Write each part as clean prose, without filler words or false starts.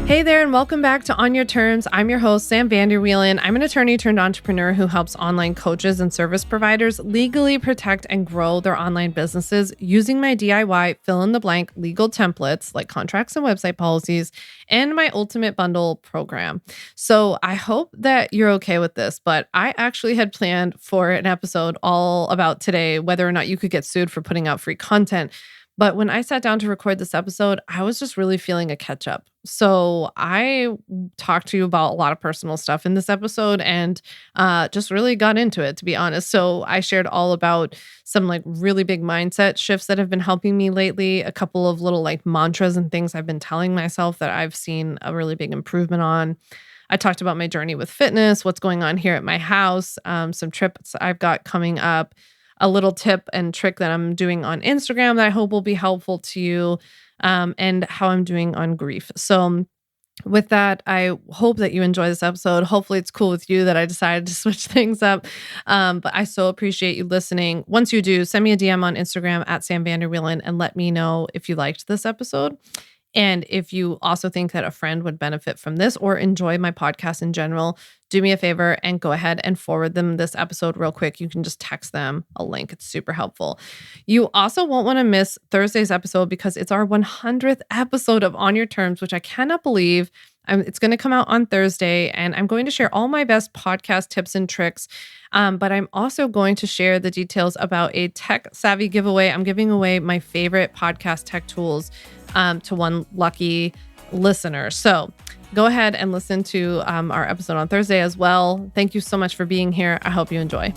Hey there, and welcome back to On Your Terms. I'm your host, Sam Vander. I'm an attorney turned entrepreneur who helps online coaches and service providers legally protect and grow their online businesses using my DIY fill-in-the-blank legal templates like contracts and website policies and my Ultimate Bundle program. So I hope that you're okay with this, but I actually had planned for an episode all about today, whether or not you could get sued for putting out free content. But when I sat down to record this episode, I was just really feeling a catch up. So I talked to you about a lot of personal stuff in this episode and just really got into it, to be honest. So I shared all about some like really big mindset shifts that have been helping me lately, a couple of little like mantras and things I've been telling myself that I've seen a really big improvement on. I talked about my journey with fitness, what's going on here at my house, some trips I've got coming up, a little tip and trick that I'm doing on Instagram that I hope will be helpful to you, and how I'm doing on grief. So with that, I hope that you enjoy this episode. Hopefully it's cool with you that I decided to switch things up. But I so appreciate you listening. Once you do, send me a DM on Instagram at Sam Vander and let me know if you liked this episode. And if you also think that a friend would benefit from this or enjoy my podcast in general, do me a favor and go ahead and forward them this episode real quick. You can just text them a link. It's super helpful. You also won't want to miss Thursday's episode because it's our 100th episode of On Your Terms, which I cannot believe. It's going to come out on Thursday, and I'm going to share all my best podcast tips and tricks. But I'm also going to share the details about a tech savvy giveaway. I'm giving away my favorite podcast tech tools to one lucky listener. So go ahead and listen to our episode on Thursday as well. Thank you so much for being here. I hope you enjoy.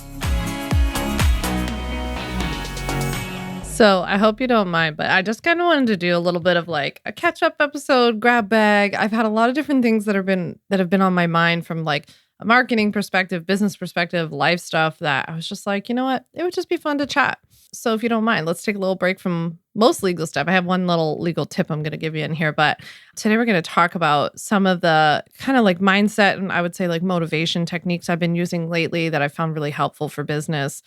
So I hope you don't mind, but I just kind of wanted to do a little bit of like a catch-up episode, grab bag. I've had a lot of different things that have been on my mind from like a marketing perspective, business perspective, life stuff that I was just like, you know what? It would just be fun to chat. So if you don't mind, let's take a little break from most legal stuff. I have one little legal tip I'm going to give you in here, but today we're going to talk about some of the kind of like mindset and I would say like motivation techniques I've been using lately that I found really helpful for business.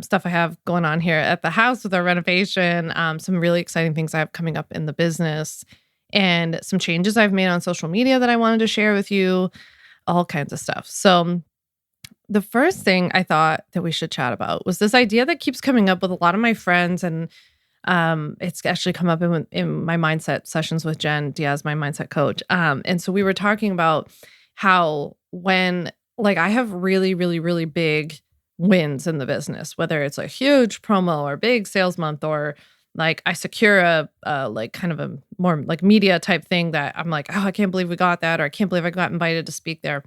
Stuff I have going on here at the house with our renovation, some really exciting things I have coming up in the business, and some changes I've made on social media that I wanted to share with you, all kinds of stuff. So the first thing I thought that we should chat about was this idea that keeps coming up with a lot of my friends, and it's actually come up in my mindset sessions with Jen Diaz, my mindset coach. And so we were talking about how when like I have really, really, really big wins in the business, whether it's a huge promo or big sales month, or like I secure a like kind of a more like media type thing that I'm like, oh, I can't believe we got that, or I can't believe I got invited to speak there.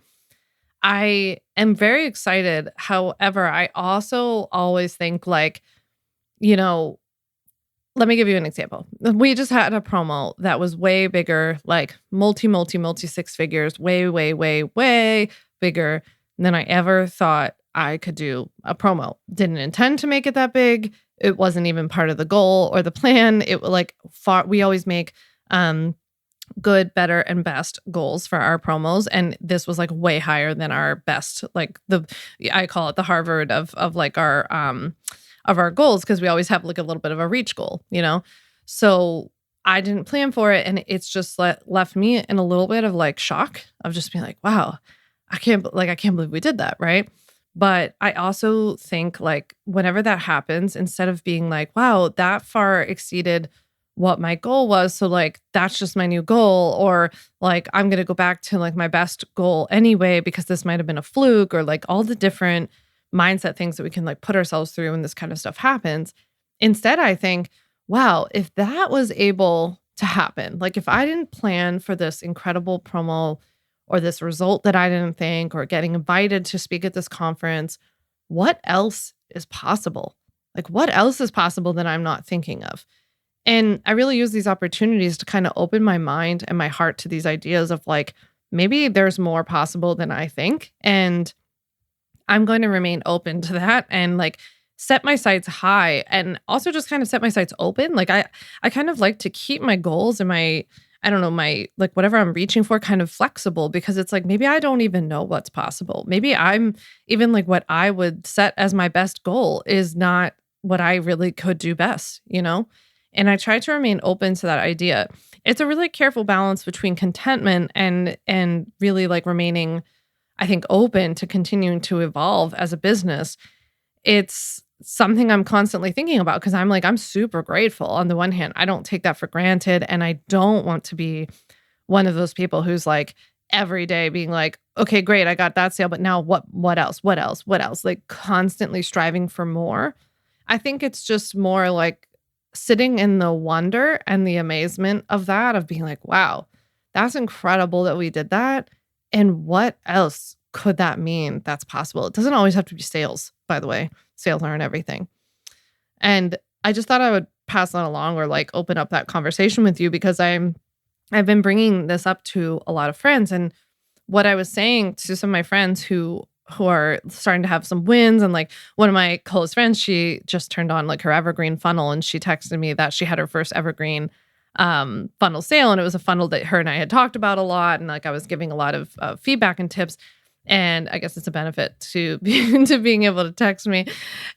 I am very excited. However, I also always think like, you know, let me give you an example. We just had a promo that was way bigger, like multi six figures, way bigger than I ever thought I could do a promo. Didn't intend to make it that big. It wasn't even part of the goal or the plan. It like we always make good, better, and best goals for our promos, and this was like way higher than our best. Like I call it the Harvard of like our goals, because we always have like a little bit of a reach goal, you know. So I didn't plan for it, and it's just left me in a little bit of like shock of just being like, wow, I can't believe we did that, right? But I also think like whenever that happens, instead of being like, wow, that far exceeded what my goal was, so like that's just my new goal, or like I'm going to go back to like my best goal anyway because this might have been a fluke, or like all the different mindset things that we can like put ourselves through when this kind of stuff happens. Instead, I think, wow, if that was able to happen, like if I didn't plan for this incredible promo or this result that I didn't think, or getting invited to speak at this conference, what else is possible? Like what else is possible that I'm not thinking of? And I really use these opportunities to kind of open my mind and my heart to these ideas of like, maybe there's more possible than I think. And I'm going to remain open to that and like set my sights high, and also just kind of set my sights open. Like I kind of like to keep my goals and my like whatever I'm reaching for kind of flexible, because it's like, maybe I don't even know what's possible. Maybe I'm even like what I would set as my best goal is not what I really could do best, you know? And I try to remain open to that idea. It's a really careful balance between contentment and really like remaining, I think, open to continuing to evolve as a business. It's something I'm constantly thinking about because I'm like, I'm super grateful. On the one hand, I don't take that for granted. And I don't want to be one of those people who's like every day being like, okay, great, I got that sale, but now what else? What else? What else? Like constantly striving for more. I think it's just more like sitting in the wonder and the amazement of that, of being like, wow, that's incredible that we did that. And what else could that mean that's possible? It doesn't always have to be sales, by the way. Sales aren't everything. And I just thought I would pass that along or like open up that conversation with you because I've been bringing this up to a lot of friends, and what I was saying to some of my friends who are starting to have some wins, and like one of my close friends, she just turned on like her evergreen funnel, and she texted me that she had her first evergreen funnel sale, and it was a funnel that her and I had talked about a lot, and like I was giving a lot of feedback and tips. And I guess it's a benefit to to being able to text me.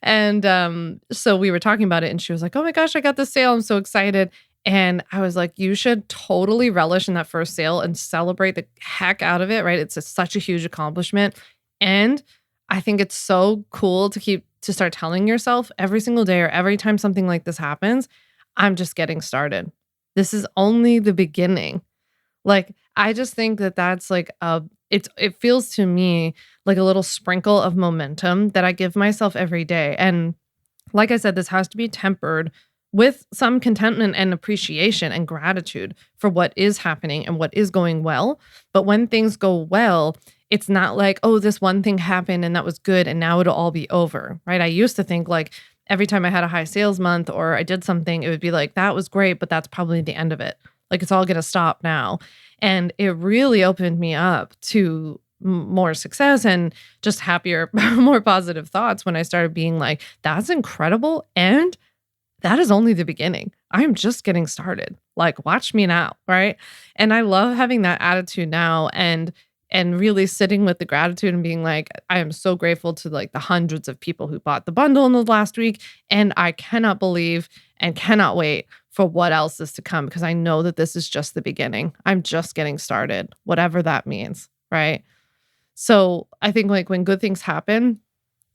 And so we were talking about it, and she was like, "Oh my gosh, I got this sale! I'm so excited!" And I was like, "You should totally relish in that first sale and celebrate the heck out of it, right? It's such a huge accomplishment, and I think it's so cool to start telling yourself every single day or every time something like this happens, I'm just getting started. This is only the beginning." Like, I just think that that's like it feels to me like a little sprinkle of momentum that I give myself every day. And like I said, this has to be tempered with some contentment and appreciation and gratitude for what is happening and what is going well. But when things go well, it's not like, oh, this one thing happened and that was good and now it'll all be over, right? I used to think like every time I had a high sales month or I did something, it would be like, that was great, but that's probably the end of it. Like it's all going to stop now. And it really opened me up to more success and just happier, more positive thoughts when I started being like, that's incredible. And that is only the beginning. I'm just getting started. Like, watch me now, right? And I love having that attitude now and really sitting with the gratitude and being like, I am so grateful to like the hundreds of people who bought the bundle in the last week. And I cannot believe and cannot wait for what else is to come because I know that this is just the beginning. I'm just getting started, whatever that means, right? So I think like when good things happen,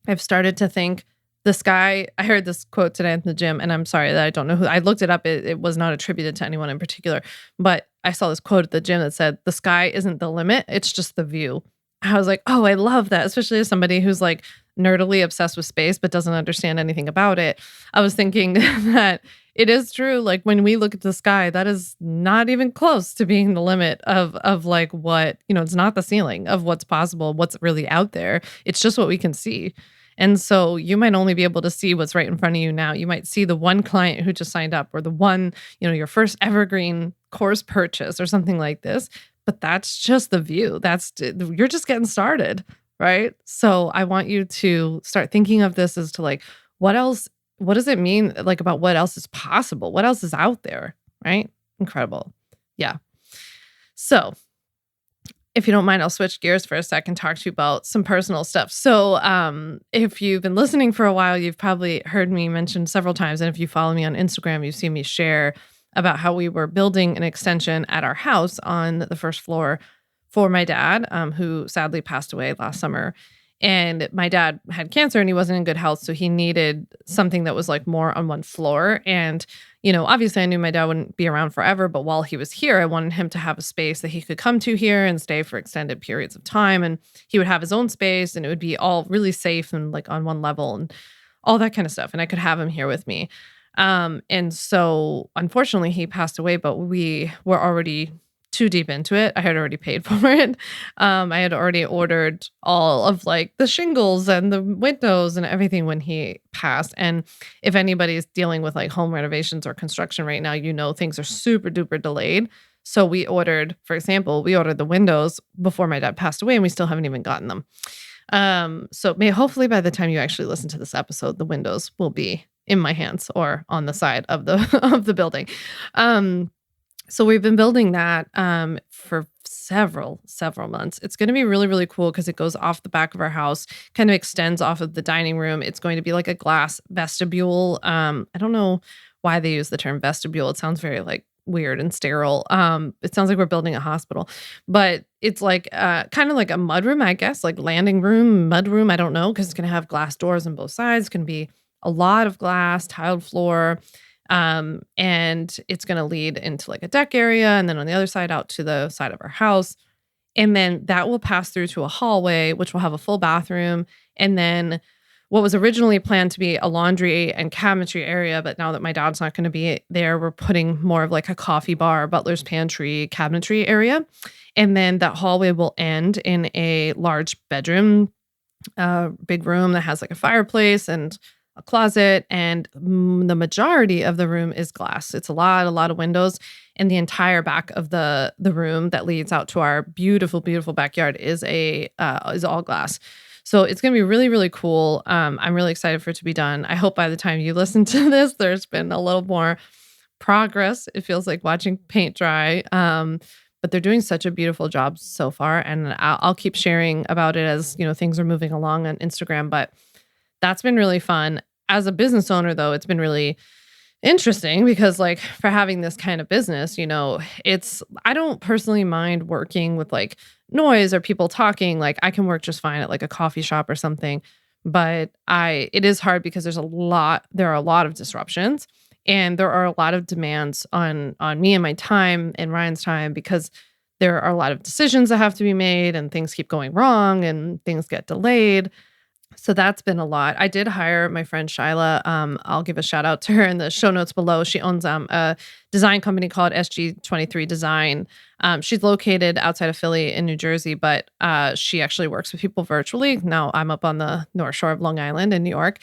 I've started to think the sky. I heard this quote today in the gym, and I'm sorry that I don't know who. I looked it up. It was not attributed to anyone in particular, but I saw this quote at the gym that said, "The sky isn't the limit; it's just the view." I was like, "Oh, I love that," especially as somebody who's like nerdily obsessed with space but doesn't understand anything about it. I was thinking that it is true. Like when we look at the sky, that is not even close to being the limit of like what it's not the ceiling of what's possible, what's really out there. It's just what we can see. And so you might only be able to see what's right in front of you now. You might see the one client who just signed up or the one, your first evergreen course purchase or something like this. But that's just the view. You're just getting started, right? So I want you to start thinking of this as to like, what else, what does it mean like about what else is possible? What else is out there, right? Incredible. Yeah. So if you don't mind, I'll switch gears for a second, talk to you about some personal stuff. So if you've been listening for a while, you've probably heard me mention several times. And if you follow me on Instagram, you've seen me share about how we were building an extension at our house on the first floor for my dad, who sadly passed away last summer. And my dad had cancer and he wasn't in good health. So he needed something that was like more on one floor. And, obviously I knew my dad wouldn't be around forever, but while he was here, I wanted him to have a space that he could come to here and stay for extended periods of time. And he would have his own space and it would be all really safe and like on one level and all that kind of stuff. And I could have him here with me. And so unfortunately he passed away, but we were already too deep into it. I had already paid for it. I had already ordered all of like the shingles and the windows and everything when he passed. And if anybody's dealing with like home renovations or construction right now, things are super duper delayed. So for example, we ordered the windows before my dad passed away and we still haven't even gotten them. So hopefully by the time you actually listen to this episode, the windows will be in my hands or on the side of the of the building. So we've been building that for several months. It's going to be really, really cool because it goes off the back of our house, kind of extends off of the dining room. It's going to be like a glass vestibule. I don't know why they use the term vestibule. It sounds very like weird and sterile. It sounds like we're building a hospital, but it's like kind of like a mudroom, I guess, like landing room, mudroom. I don't know because it's gonna have glass doors on both sides. It's gonna be a lot of glass, tiled floor, and it's gonna lead into like a deck area, and then on the other side out to the side of our house. And then that will pass through to a hallway, which will have a full bathroom. And then what was originally planned to be a laundry and cabinetry area, but now that my dad's not going to be there, we're putting more of like a coffee bar, butler's pantry, cabinetry area. And then that hallway will end in a large bedroom, big room that has like a fireplace and a closet. And the majority of the room is glass. It's a lot of windows. And the entire back of the room that leads out to our beautiful, beautiful backyard is all glass. So it's going to be really, really cool. I'm really excited for it to be done. I hope by the time you listen to this, there's been a little more progress. It feels like watching paint dry. But they're doing such a beautiful job so far, and I'll keep sharing about it as things are moving along on Instagram. But that's been really fun. As a business owner, though, it's been really interesting because, like, for having this kind of business, I don't personally mind working with like noise or people talking. Like, I can work just fine at like a coffee shop or something. But it is hard because there are a lot of disruptions and there are a lot of demands on me and my time and Ryan's time because there are a lot of decisions that have to be made and things keep going wrong and things get delayed. So that's been a lot. I did hire my friend Shyla. I'll give a shout out to her in the show notes below. She owns a design company called SG23 Design. She's located outside of Philly in New Jersey, but she actually works with people virtually. Now I'm up on the North Shore of Long Island in New York.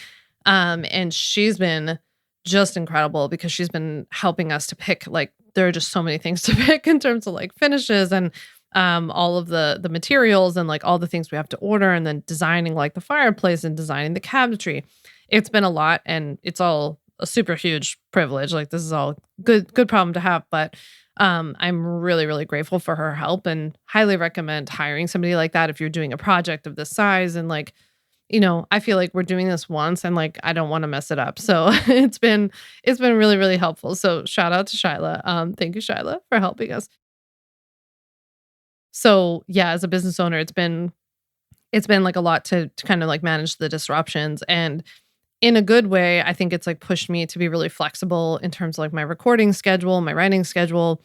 And she's been just incredible because she's been helping us to pick, like, there are just so many things to pick in terms of like finishes and all of the materials and like all the things we have to order and then designing like the fireplace and designing the cabinetry. It's been a lot and it's all a super huge privilege. Like, this is all good problem to have, but I'm really, really grateful for her help and highly recommend hiring somebody like that if you're doing a project of this size. And like, I feel like we're doing this once and like I don't want to mess it up. So it's been really, really helpful. So shout out to Shyla. Thank you, Shyla, for helping us. So yeah, as a business owner, it's been like a lot to kind of like manage the disruptions. And in a good way, I think it's like pushed me to be really flexible in terms of like my recording schedule, my writing schedule.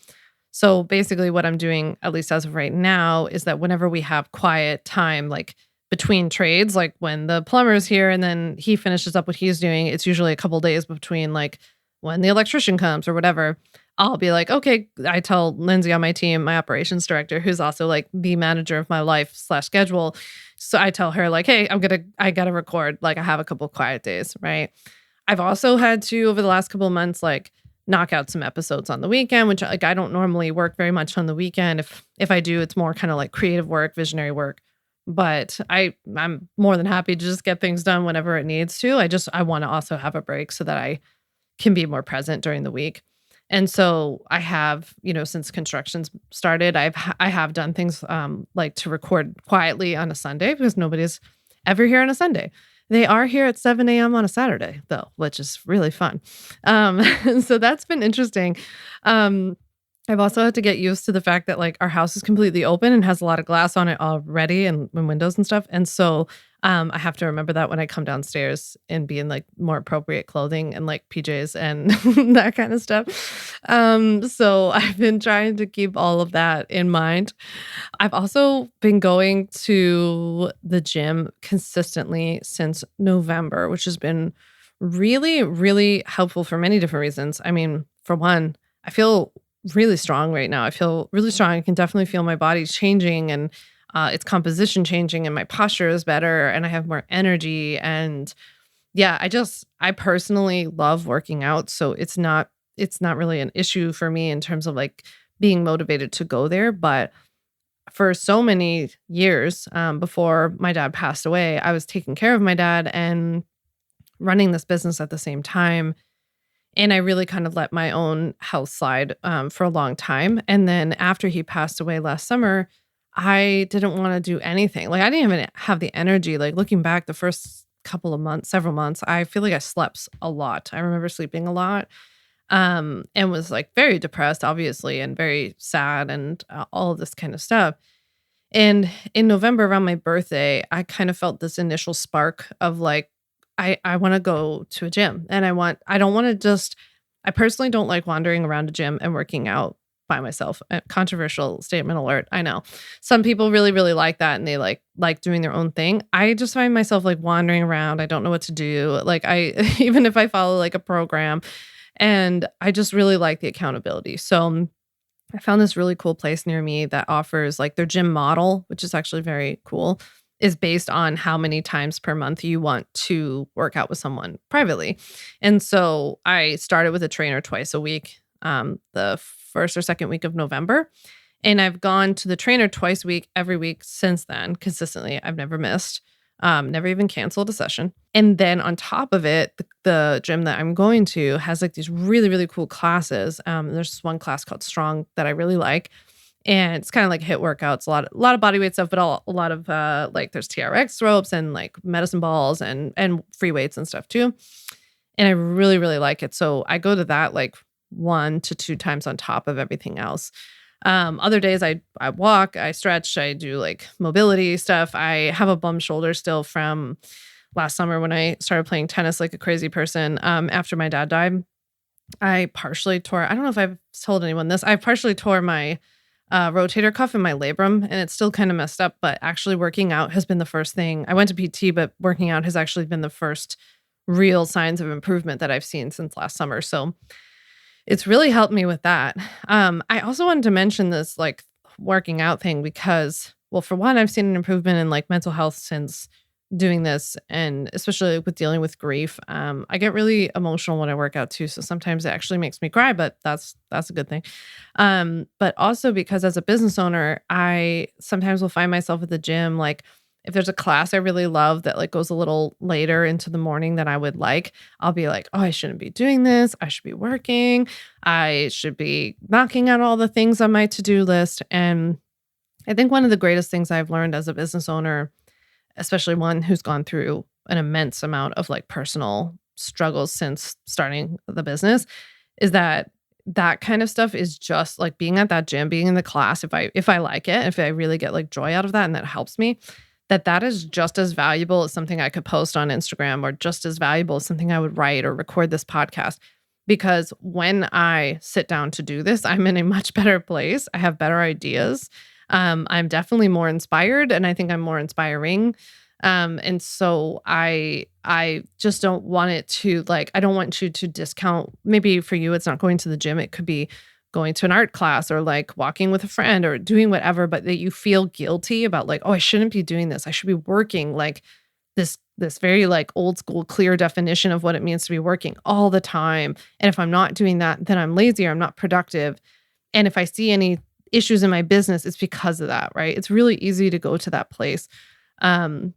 So basically what I'm doing, at least as of right now, is that whenever we have quiet time, like between trades, like when the plumber's here and then he finishes up what he's doing, it's usually a couple days between like when the electrician comes or whatever. I'll be like, okay, I tell Lindsay on my team, my operations director, who's also like the manager of my life slash schedule. So I tell her like, hey, I gotta record. Like, I have a couple quiet days, right? I've also had to, over the last couple of months, like knock out some episodes on the weekend, which like I don't normally work very much on the weekend. If I do, it's more kind of like creative work, visionary work. But I'm more than happy to just get things done whenever it needs to. I want to also have a break so that I can be more present during the week. And so I have, since construction's started, I have done things like to record quietly on a Sunday because nobody's ever here on a Sunday. They are here at 7 a.m. on a Saturday, though, which is really fun. So that's been interesting. I've also had to get used to the fact that like our house is completely open and has a lot of glass on it already and windows and stuff. And so I have to remember that when I come downstairs and be in like more appropriate clothing and like PJs and that kind of stuff. So I've been trying to keep all of that in mind. I've also been going to the gym consistently since November, which has been really, really helpful for many different reasons. I mean, for one, I feel really strong right now. I feel really strong. I can definitely feel my body changing and its composition changing and my posture is better and I have more energy. And yeah, I personally love working out. So it's not really an issue for me in terms of like being motivated to go there. But for so many years before my dad passed away, I was taking care of my dad and running this business at the same time. And I really kind of let my own health slide for a long time. And then after he passed away last summer, I didn't want to do anything. Like, I didn't even have the energy. Like, looking back the first couple of months, several months, I feel like I slept a lot. I remember sleeping a lot. and was like very depressed, obviously, and very sad and all of this kind of stuff. And in November, around my birthday, I kind of felt this initial spark of like, I want to go to a gym and I don't want to just, I personally don't like wandering around a gym and working out by myself. Controversial statement alert. I know some people really, really like that and they like doing their own thing. I just find myself like wandering around. I don't know what to do. Like even if I follow like a program, and I just really like the accountability. So I found this really cool place near me that offers like their gym model, which is actually very cool, is based on how many times per month you want to work out with someone privately. And so I started with a trainer twice a week, the first or second week of November. And I've gone to the trainer twice a week, every week since then, consistently. I've never missed, never even canceled a session. And then on top of it, the gym that I'm going to has like these really, really cool classes. There's this one class called Strong that I really like. And it's kind of like HIIT workouts, a lot of body weight stuff, but a lot of like there's TRX ropes and like medicine balls and free weights and stuff too. And I really, really like it. So I go to that like 1 to 2 times on top of everything else. Other days I walk, I stretch, I do like mobility stuff. I have a bum shoulder still from last summer when I started playing tennis like a crazy person. After my dad died, I partially tore, I don't know if I've told anyone this, I partially tore my rotator cuff in my labrum and it's still kind of messed up, but actually working out has been the first thing. I went to PT, but working out has actually been the first real signs of improvement that I've seen since last summer. So it's really helped me with that. I also wanted to mention this like working out thing because, well, for one, I've seen an improvement in like mental health since doing this, and especially with dealing with grief. I get really emotional when I work out too, so sometimes it actually makes me cry, but that's a good thing. But also because as a business owner, I sometimes will find myself at the gym like if there's a class I really love that like goes a little later into the morning than I would like, I'll be like, oh, I shouldn't be doing this. I should be working. I should be knocking out all the things on my to-do list. And I think one of the greatest things I've learned as a business owner, especially one who's gone through an immense amount of like personal struggles since starting the business, is that that kind of stuff is just like being at that gym, being in the class. If I like it, if I really get like joy out of that and that helps me, that is just as valuable as something I could post on Instagram, or just as valuable as something I would write or record this podcast. Because when I sit down to do this, I'm in a much better place. I have better ideas. I'm definitely more inspired, and I think I'm more inspiring. And so I just don't want it to like, I don't want you to discount, maybe for you, it's not going to the gym. It could be going to an art class or like walking with a friend or doing whatever, but that you feel guilty about like, oh, I shouldn't be doing this. I should be working like this very like old school clear definition of what it means to be working all the time. And if I'm not doing that, then I'm lazy or I'm not productive. And if I see any issues in my business, it's because of that, right? It's really easy to go to that place. And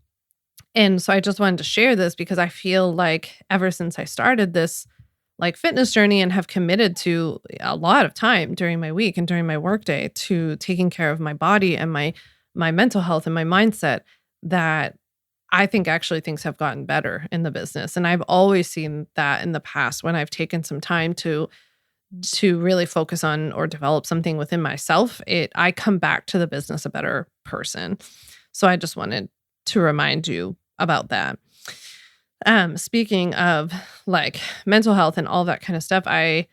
so I just wanted to share this because I feel like ever since I started this like fitness journey and have committed to a lot of time during my week and during my workday to taking care of my body and my mental health and my mindset, that I think actually things have gotten better in the business. And I've always seen that in the past when I've taken some time to really focus on or develop something within myself, I come back to the business a better person. So I just wanted to remind you about that. Speaking of like mental health and all that kind of stuff, I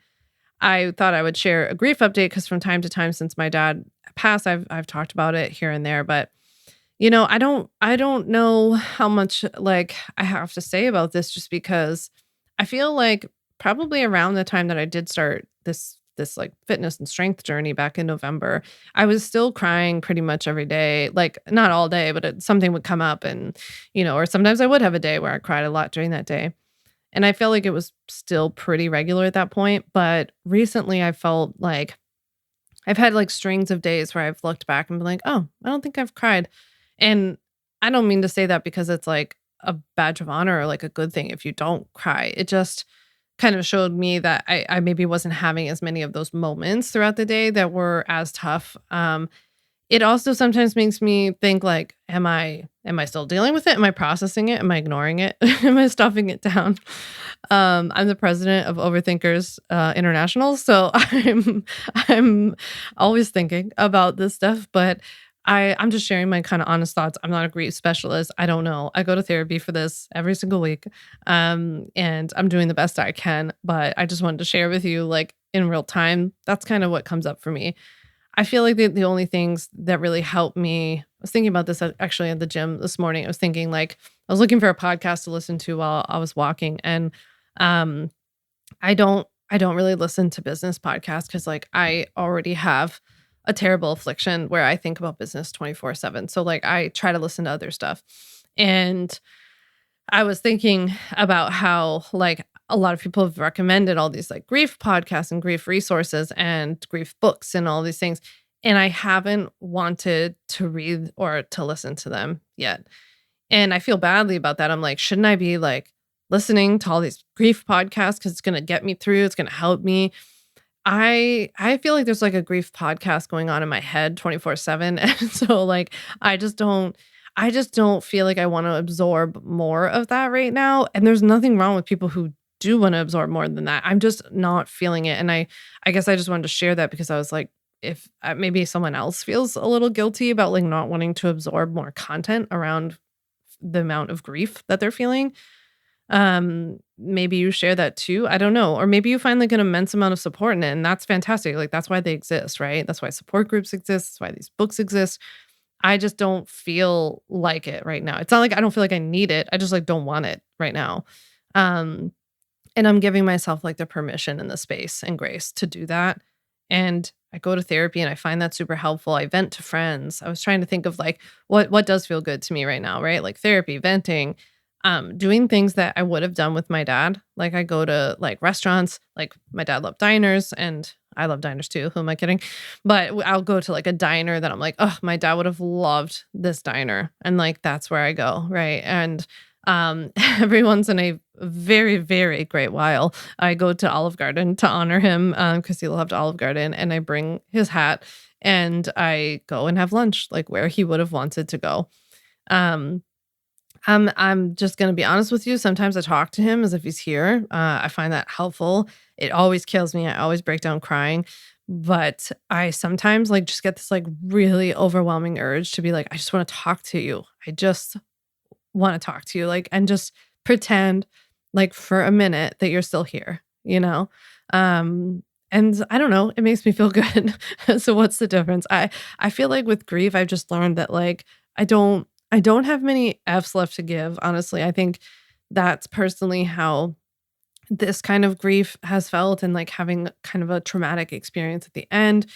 thought I would share a grief update because from time to time since my dad passed, I've talked about it here and there, but you know, I don't know how much like I have to say about this just because I feel like probably around the time that I did start this like fitness and strength journey back in November, I was still crying pretty much every day, like not all day, but something would come up and, you know, or sometimes I would have a day where I cried a lot during that day. And I felt like it was still pretty regular at that point. But recently I felt like I've had like strings of days where I've looked back and been like, oh, I don't think I've cried. And I don't mean to say that because it's like a badge of honor or like a good thing if you don't cry. It just kind of showed me that I maybe wasn't having as many of those moments throughout the day that were as tough. it also sometimes makes me think like, am I still dealing with it? Am I processing it? Am I ignoring it? Am I stuffing it down? I'm the president of Overthinkers International, so I'm always thinking about this stuff, but I'm just sharing my kind of honest thoughts. I'm not a grief specialist. I don't know. I go to therapy for this every single week. And I'm doing the best I can, but I just wanted to share with you like in real time. That's kind of what comes up for me. I feel like the only things that really help me, I was thinking about this actually at the gym this morning. I was thinking like I was looking for a podcast to listen to while I was walking, and um I don't really listen to business podcasts because like I already have a terrible affliction where I think about business 24/7. So like I try to listen to other stuff. And I was thinking about how like a lot of people have recommended all these like grief podcasts and grief resources and grief books and all these things. And I haven't wanted to read or to listen to them yet. And I feel badly about that. I'm like, shouldn't I be like listening to all these grief podcasts because it's gonna get me through, it's gonna help me. I feel like there's like a grief podcast going on in my head 24/7. And so like I just don't feel like I want to absorb more of that right now. And there's nothing wrong with people who do want to absorb more than that. I'm just not feeling it. And I guess I just wanted to share that because I was like, if maybe someone else feels a little guilty about like not wanting to absorb more content around the amount of grief that they're feeling, maybe you share that too. I don't know. Or maybe you find like an immense amount of support in it, and that's fantastic. Like that's why they exist, right? That's why support groups exist. That's why these books exist. I just don't feel like it right now. It's not like I don't feel like I need it. I just like don't want it right now. Um, and I'm giving myself like the permission and the space and grace to do that. And I go to therapy and I find that super helpful. I vent to friends. I was trying to think of like what does feel good to me right now, right? Like therapy, venting, doing things that I would have done with my dad. Like I go to like restaurants, like my dad loved diners and I love diners too. Who am I kidding? But I'll go to like a diner that I'm like, oh, my dad would have loved this diner. And like that's where I go, right? And every once in a very, very great while, I go to Olive Garden to honor him because he loved Olive Garden. And I bring his hat and I go and have lunch like where he would have wanted to go. Um, I'm just gonna be honest with you. Sometimes I talk to him as if he's here. I find that helpful. It always kills me. I always break down crying. But I sometimes like just get this like really overwhelming urge to be like, I just want to talk to you. I just want to talk to you, like, and just pretend like for a minute that you're still here, you know? And I don't know, it makes me feel good. So what's the difference? I feel like with grief, I've just learned that like I don't have many F's left to give, honestly. I think that's personally how this kind of grief has felt, and like having kind of a traumatic experience at the end,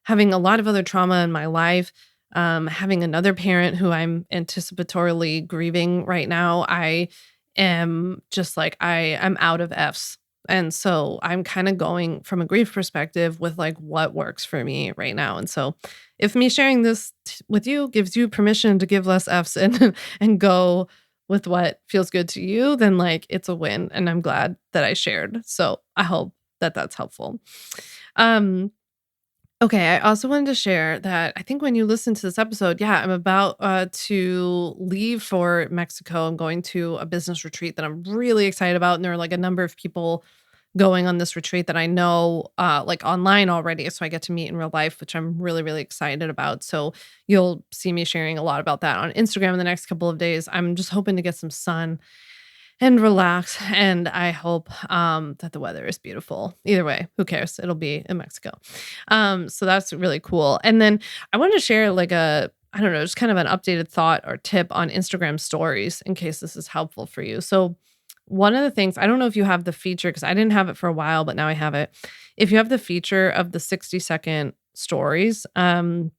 having a lot of other trauma in my life, having another parent who I'm anticipatorily grieving right now. I am just like I'm out of F's. And so I'm kind of going from a grief perspective with like what works for me right now. And so if me sharing this with you gives you permission to give less F's and and go with what feels good to you, then like it's a win and I'm glad that I shared. So I hope that that's helpful. Um okay, I also wanted to share that I think when you listen to this episode, yeah, I'm about to leave for Mexico. I'm going to a business retreat that I'm really excited about, and there are like a number of people going on this retreat that I know like online already, so I get to meet in real life, which I'm really really excited about. So you'll see me sharing a lot about that on Instagram in the next couple of days. I'm just hoping to get some sun and relax, and I hope that the weather is beautiful. Either way, who cares? It'll be in Mexico. So that's really cool. And then I wanted to share like a I don't know, just kind of an updated thought or tip on Instagram stories in case this is helpful for you. So one of the things, I don't know if you have the feature because I didn't have it for a while, but now I have it. If you have the feature of the 60-second stories, one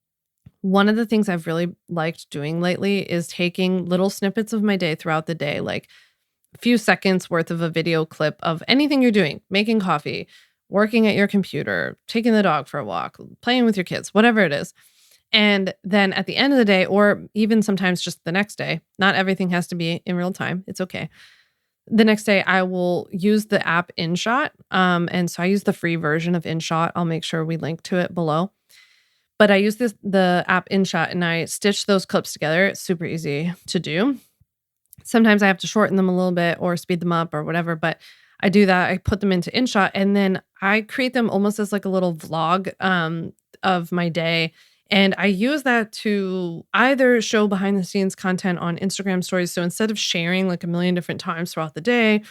of the things I've really liked doing lately is taking little snippets of my day throughout the day, like a few seconds worth of a video clip of anything you're doing, making coffee, working at your computer, taking the dog for a walk, playing with your kids, whatever it is. And then at the end of the day, or even sometimes just the next day, not everything has to be in real time. It's okay. The next day, I will use the app InShot. And so I use the free version of InShot. I'll make sure we link to it below. But I use the app InShot and I stitch those clips together. It's super easy to do. Sometimes I have to shorten them a little bit or speed them up or whatever, but I do that. I put them into InShot and then I create them almost as like a little vlog of my day. And I use that to either show behind the scenes content on Instagram stories. So instead of sharing like a million different times throughout the day,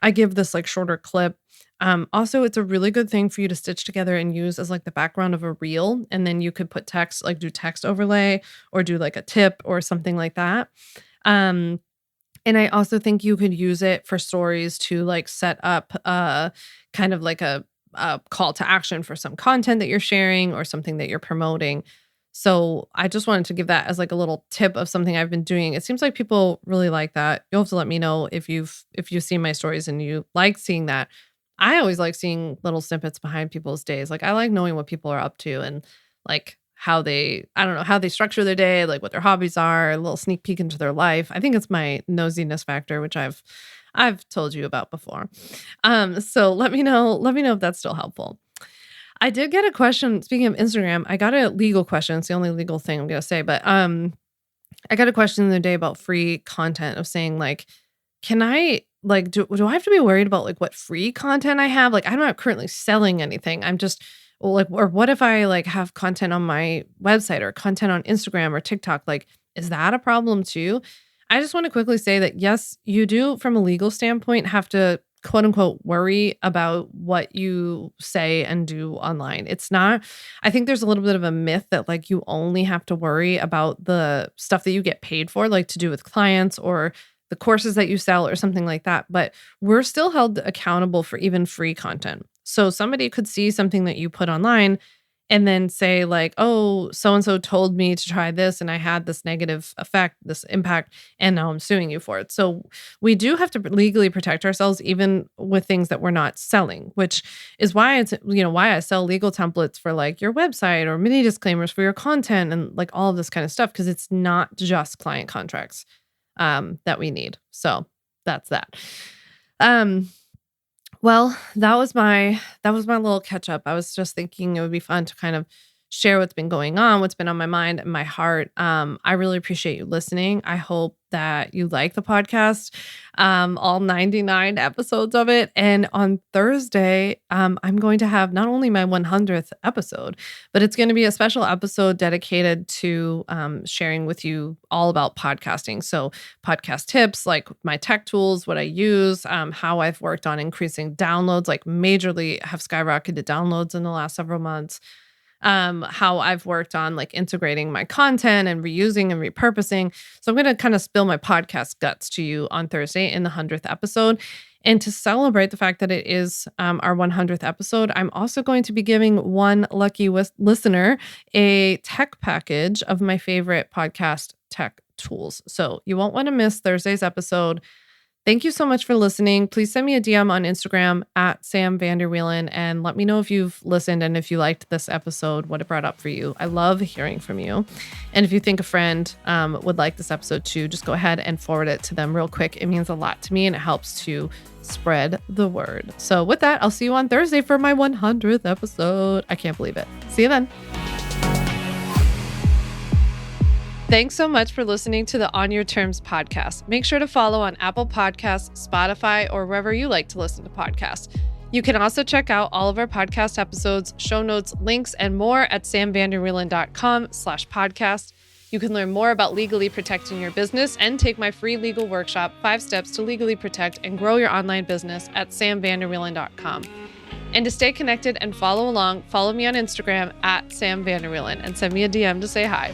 I give this like shorter clip. Also, it's a really good thing for you to stitch together and use as like the background of a reel. And then you could put text, like do text overlay or do like a tip or something like that. Um, and I also think you could use it for stories to like set up kind of like a call to action for some content that you're sharing or something that you're promoting. So I just wanted to give that as like a little tip of something I've been doing. It seems like people really like that. You'll have to let me know if you've seen my stories and you like seeing that. I always like seeing little snippets behind people's days. Like I like knowing what people are up to and like how they, I don't know, how they structure their day, like what their hobbies are, a little sneak peek into their life. I think it's my nosiness factor, which I've told you about before. So let me know if that's still helpful. I did get a question. Speaking of Instagram, I got a legal question. It's the only legal thing I'm gonna say, but I got a question the other day about free content of saying like, can I like do I have to be worried about like what free content I have? Like I'm not currently selling anything. I'm just like, or what if I like have content on my website or content on Instagram or TikTok? Like, is that a problem too? I just want to quickly say that yes, you do from a legal standpoint have to quote unquote worry about what you say and do online. It's not, I think there's a little bit of a myth that like you only have to worry about the stuff that you get paid for, like to do with clients or the courses that you sell or something like that. But we're still held accountable for even free content. So somebody could see something that you put online and then say like, oh, so-and-so told me to try this and I had this negative effect, this impact, and now I'm suing you for it. So we do have to legally protect ourselves even with things that we're not selling, which is why it's, why I sell legal templates for like your website or mini disclaimers for your content and like all of this kind of stuff, because it's not just client contracts that we need. So that's that. Well, that was my little catch up. I was just thinking it would be fun to kind of share what's been going on, what's been on my mind and my heart. I really appreciate you listening. I hope that you like the podcast, all 99 episodes of it. And on Thursday, I'm going to have not only my 100th episode, but it's going to be a special episode dedicated to sharing with you all about podcasting. So podcast tips, like my tech tools, what I use, how I've worked on increasing downloads, like majorly have skyrocketed downloads in the last several months. How I've worked on like integrating my content and reusing and repurposing. So I'm going to kind of spill my podcast guts to you on Thursday in the 100th episode. And to celebrate the fact that it is our 100th episode, I'm also going to be giving one lucky listener a tech package of my favorite podcast tech tools. So you won't want to miss Thursday's episode. Thank you so much for listening. Please send me a DM on Instagram at Sam Vander Wielen and let me know if you've listened and if you liked this episode, what it brought up for you. I love hearing from you. And if you think a friend would like this episode too, just go ahead and forward it to them real quick. It means a lot to me and it helps to spread the word. So with that, I'll see you on Thursday for my 100th episode. I can't believe it. See you then. Thanks so much for listening to the On Your Terms podcast. Make sure to follow on Apple Podcasts, Spotify, or wherever you like to listen to podcasts. You can also check out all of our podcast episodes, show notes, links, and more at samvanderwielen.com/podcast. You can learn more about legally protecting your business and take my free legal workshop, 5 Steps to Legally Protect and Grow Your Online Business at samvanderwielen.com. And to stay connected and follow along, follow me on Instagram at Sam Vander Wielen and send me a DM to say hi.